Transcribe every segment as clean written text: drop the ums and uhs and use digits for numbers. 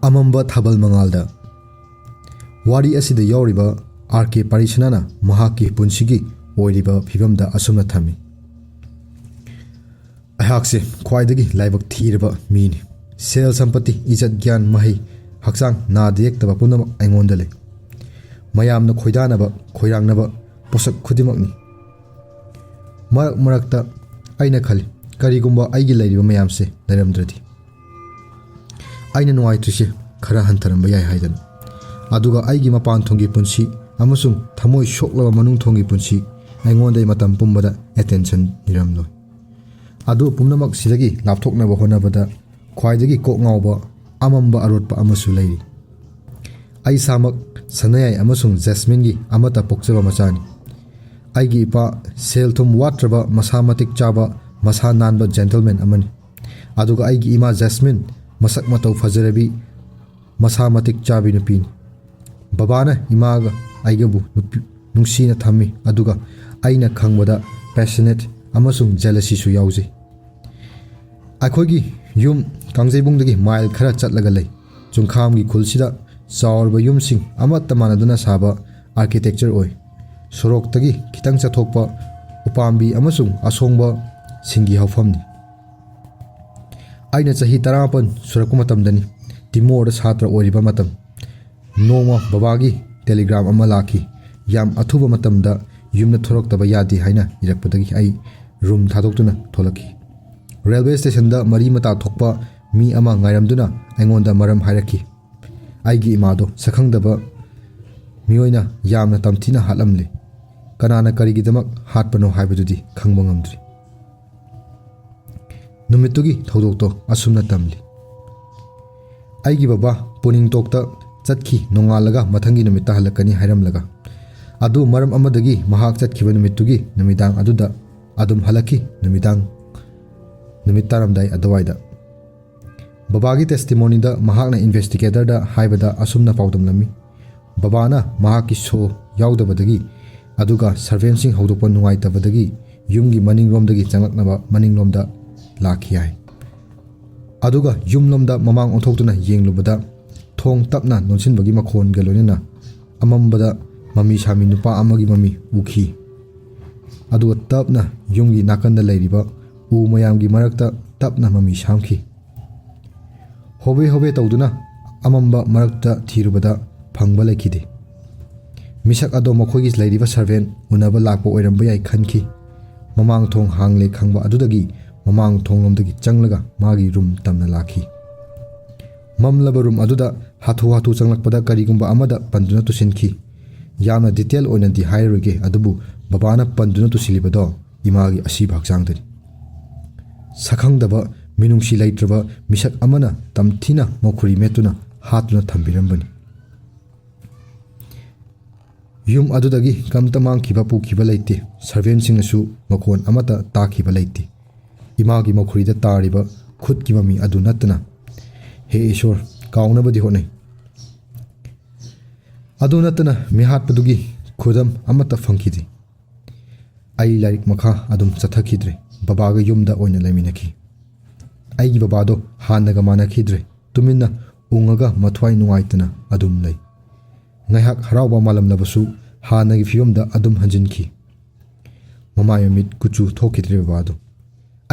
Amamba Thabal Mangalda Wari asida yauriba RK.Parisana mahaki punsigi oiriba phibamda asumna thami ahakse khwaidagi laibak thiraba mini sel sampati ijat gyan mahi haksang na dek taba punam aingonda le mayamna khoidanaba khoirangnaba posak khudimakni marak marakta aina khali karigumba aigi lairiba mayamse lairamdradi aina nuaitrisi khara hantaramba yai haidan aduga aigi mapan thongi punsi amasung thamoi shoklaba manung thongi punsi aingonda matam pumbada attention niramlo adu pumnamak sidagi lapthoknaba honabada khwaidagi kok ngawba amamba arotpa amasu leiri ai samak sanayai amasung jasmine gi amata pokchaba machani aigi ipa selthum watraba masamatik chaba masa nanba gentleman amani aduga aigi ima jasmine masak matau fajarabi masamatik chabi nupini babana imaga aigabu nungsina thami aduga aina khangwada passionate amasung jealousy su yauji akhogi yum kangjeibungdagi mile khara chatlaga lei chungkhamgi khulsida chaurba yumsing amatta manaduna saba architecture oi soroktagi kitang chathokpa upambi amasung asongba singi hawfamni aina chahi 15 suraku matamdani timor satra oriba matam noma babagi telegram ama laki yam athuba matamda yumna thoroktaba yadi haina irakpadagi ai room thadoktuna tholaki railway station da mari mata thokpa mi ama ngairamduna aingonda maram hairaki aigi imado sakhangdaba miyoina yamna tamthina halamle kanana karigidamak hatpano haibadudi khangba ngamdri numitugi thodokto asumna tamli aigi baba puning tokta chatki nongalaga mathangi numita halakani hairamlaga adu maram amadagi mahak chatkhiba numitugi numidang aduda adum halaki numit taramdai adwaida babagi testimony da mahakna investigator da haibada asumna paudam lami babana mahaki so yaudabadagi aduga servant haudopa nungaitabadagi yumgi maningromdagi changlaknaba maningromda lakhiyai aduga yumlomda mamang onthoktuna yenglubada thong tapna nonsinbagi makhon galonina amambada mami sami nupa amagi mami ukhi aduga tapna yumgi nakanda leiriba u mayamgi marakta tapna mami samkhi hobe tawduna amamba marakta thirubada phangba lekhide misak ado makhogi leiriba servant unaba lakpa oiramba yai khanki mamang thong hangle khangba adudagi mamang thonglomdagi changlaga magi room tamna lakhi mamlaba room aduda hathu changlakpada karigumba amada panduna tusinkhi yamna detail oina di hairuge adubu babana panduna tusilibado imagi asiba haksangdani sakhangdaba minungsi laitraba misak amana tamthina mokhuri metuna hatuna thambirambani yum adudagi kamtamang khiba pu khiba leite servant singasu makhon amata ta khiba leite imagi mokhurida tariba khut kiba mi adu natna he ishwar kauna badi honai adu natna mi hat padugi khudam amata phangkhidi ai larik makha adum chathakidre babaga yumda oina leminaki aigi babado hanaga manakhidre tuminna ungaga mathwai nuaitana adum lei ngaihak harauba malam labasu hanagi fiyumda adum hanjinki mamayamit kuchu thokidre babado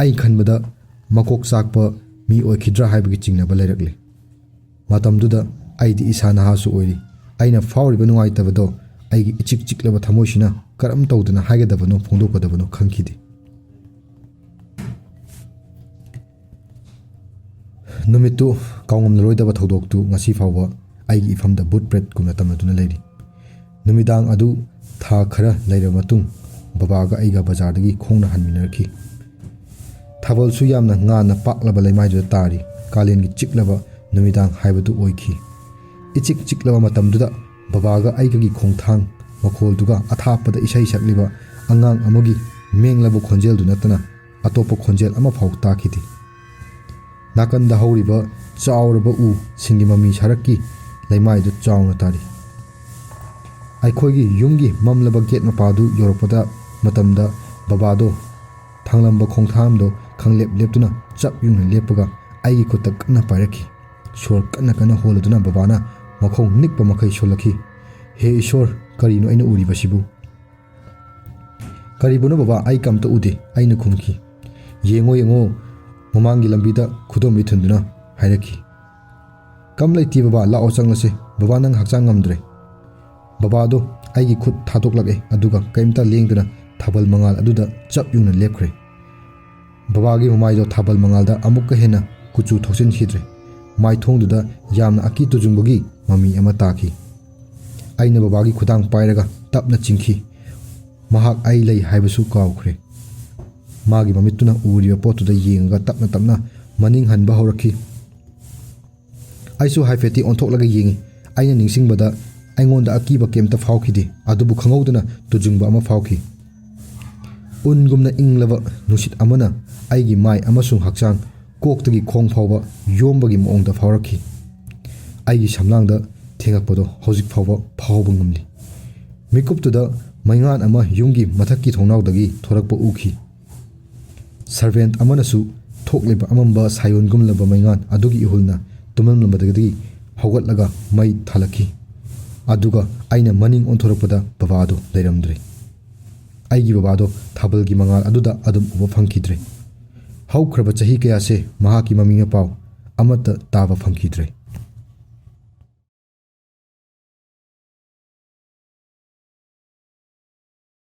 ai khanbada makok sakpa mi oikhidra haibagi chingnaba leirakle matamduda aidi isana hasu oiri aina fauriba nuaitabado aigi ichik chiklaba thamoisina karam tawduna haigadabano phongdokadabano khangkhidi numitu kaungam loidaba thodoktu ngasi fawba aigi ifamda boot bread kumna tamaduna leiri numidang adu tha khara leira matung babaga aiga bazardagi khongna hanminarki Thabal su yamna ngana paklaba leimaidu tari kalengi chiklaba numidang haibadu oikhi ichik chiklaba matamduda babaga aigagi khongthang makholduga athapada isai sakliba angang amagi menglaba khonjel du natana atopa khonjel ama phau takhidi nakanda hauriba chauraba u singi mami sarakki leimaidu chauna tari aikhogi yumgi mamlaba gate mapadu yoropada matamda babado thanglamba khongthamdo khanglep leptuna chap yungna lepaga aigi khutta kana pairaki ꯁꯣꯔ ꯀꯟꯅ ꯀꯟꯅ ꯍꯣꯜꯂꯗꯨꯅ ꯕꯕꯥꯅ ꯃꯈꯣꯡ ꯅꯤꯛꯄ ꯃꯈꯩ ꯁꯣꯜꯂꯛꯈꯤ꯫ ꯍꯦ ꯏꯁꯣꯔ, ꯀꯔꯤꯅꯣ ꯑꯩꯅ ꯎꯔꯤꯕꯁꯤꯕꯨ? ꯀꯔꯤꯕꯨꯅꯣ ꯕꯕꯥ, ꯑꯩ ꯀꯝꯇ ꯎꯗꯦ, ꯑꯩꯅ ꯈꯨꯝꯈꯤ꯫ ꯌꯦꯡꯉꯣ ꯌꯦꯡꯉꯣ, ꯃꯃꯥꯡꯒꯤ ꯂꯝꯕꯤꯗ ꯈꯨꯗꯣꯝꯕꯤ ꯊꯨꯟꯗꯨꯅ ꯍꯥꯏꯔꯛꯈꯤ꯫ ꯀꯝ ꯂꯩꯇꯦ ꯕꯕꯥ, ꯂꯥꯛꯑꯣ ꯆꯪꯂꯁꯦ, ꯕꯕꯥ ꯅꯪ ꯍꯛꯆꯥꯡ ꯉꯝꯗ꯭ꯔꯦ꯫ ꯕꯕꯥꯗꯣ ꯑꯩꯒꯤ ꯈꯨꯠ ꯊꯥꯗꯣꯛꯂꯛꯑꯦ ꯑꯗꯨꯒ ꯀꯩꯝꯇ ꯂꯦꯡꯗꯅ ꯊꯥꯕꯜ ꯃꯉꯥꯜ ꯑꯗꯨꯗ ꯆꯞ ꯌꯨꯡꯅ ꯂꯦꯞꯈ꯭ꯔꯦ꯫ ꯕꯕꯥꯒꯤ ꯃꯃꯥꯏꯗꯣ ꯊꯥꯕꯜ ꯃꯉꯥꯜꯗ ꯑꯃꯨꯛꯀ ꯍꯦꯟꯅ ꯀꯨꯆꯨ ꯊꯣꯛꯆꯤꯟꯈꯤꯗ꯭ꯔꯦ꯫ ꯃꯥꯏꯊꯣꯡꯗꯨꯗ ꯌꯥꯝꯅ ꯑꯀꯤ ꯇꯨꯖꯨꯡꯕꯒꯤ ꯃꯃꯤ ꯑꯃ ꯇꯥꯈꯤ꯫ ꯑꯩꯅ ꯕꯕꯥꯒꯤ ꯈꯨꯗꯥꯡ ꯄꯥꯏꯔꯒ ꯇꯞꯅ ꯆꯤꯡꯈꯤ꯫ ꯃꯍꯥꯛ ꯑꯩ ꯂꯩ ꯍꯥꯏꯕꯁꯨ ꯀꯥꯎꯈ꯭ꯔꯦ꯫ ꯃꯥꯒꯤ ꯃꯃꯤꯠꯇꯨꯅ ꯎꯔꯤꯕ ꯄꯣꯠꯇꯨꯗ ꯌꯦꯡꯉꯒ ꯇꯞꯅ ꯇꯞꯅ ꯃꯅꯤꯡ ꯍꯟꯕ ꯍꯧꯔꯛꯈꯤ꯫ ꯑꯩꯁꯨ ꯍꯥꯏꯐꯦꯠꯇꯤ ꯑꯣꯟꯊꯣꯛꯂꯒ ꯌꯦꯡꯉꯤ꯫ ꯑꯩꯅ ꯅꯤꯡꯁꯤꯡꯕꯗ ꯑꯩꯉꯣꯟꯗ ꯑꯀꯤꯕ ꯀꯩꯝꯇ ꯐꯥꯎꯈꯤꯗꯦ, ꯑꯗꯨꯕꯨ ꯈꯪꯍꯧꯗꯅ ꯇꯨꯖꯨꯡꯕ ꯑꯃ ꯐꯥꯎꯈꯤ꯫ ꯎꯟꯒꯨꯝꯅ ꯏꯪꯂꯕ ꯅꯨꯡꯁꯤꯠ ꯑꯃꯅ ꯑꯩꯒꯤ ꯃꯥꯏ ꯑꯃꯁꯨꯡ ꯍꯛꯆꯥꯡ ꯀꯣꯛꯇꯒꯤ ꯈꯣꯡ ꯐꯥꯎꯕ ꯌꯣꯝꯕꯒꯤ ꯃꯑꯣꯡꯗ ꯐꯥꯎꯔꯛꯈꯤ꯫ ꯑꯩꯒꯤ ꯁꯝꯂꯥꯡꯗ ꯊꯦꯡꯉꯛꯄꯗꯣ ꯍꯧꯖꯤꯛ ꯐꯥꯎꯕ ꯐꯥꯎꯕ ꯉꯝꯂꯤ꯫ ꯃꯤꯀꯨꯞꯇꯨꯗ ꯃꯩꯉꯥꯟ ꯑꯃ ꯌꯨꯝꯒꯤ ꯃꯊꯛꯀꯤ ꯊꯣꯡꯅꯥꯎꯗꯒꯤ ꯊꯣꯔꯛꯄ ꯎꯈꯤ꯫ ꯁꯔꯚꯦꯟꯠ ꯑꯃꯅꯁꯨ ꯊꯣꯛꯂꯤꯕ ꯑꯃꯝꯕ ꯁꯥꯌꯣꯟꯒꯨꯝꯂꯕ ꯃꯩꯉꯥꯟ ꯑꯗꯨꯒꯤ ꯏꯍꯨꯜꯅ ꯇꯨꯝꯂꯝꯕꯗꯒꯤ ꯍꯧꯒꯠꯂꯒ ꯃꯩ ꯊꯥꯜꯂꯛꯈꯤ꯫ ꯑꯗꯨꯒ ꯑꯩꯅ ꯃꯅꯤꯡ ꯑꯣꯟꯊꯣꯔꯛꯄꯗ ꯕꯕꯥꯗꯣ ꯂꯩꯔꯝꯗ꯭ꯔꯦ꯫ ꯑꯩꯒꯤ ꯕꯕꯥꯗꯣ ꯊꯥꯕꯜꯒꯤ ꯃꯉꯥꯜ ꯑꯗꯨꯗ ꯑꯗꯨꯝ ꯎꯕ ꯐꯪꯈꯤꯗ꯭ꯔꯦ꯫ ꯍꯧꯈ꯭ꯔꯕ ꯆꯍꯤ ꯀꯌꯥꯁꯦ ꯃꯍꯥꯛꯀꯤ ꯃꯃꯤ ꯃꯄꯥꯎ ꯑꯃꯠꯇ ꯇꯥꯕ ꯐꯪꯈꯤꯗ꯭ꯔꯦ꯫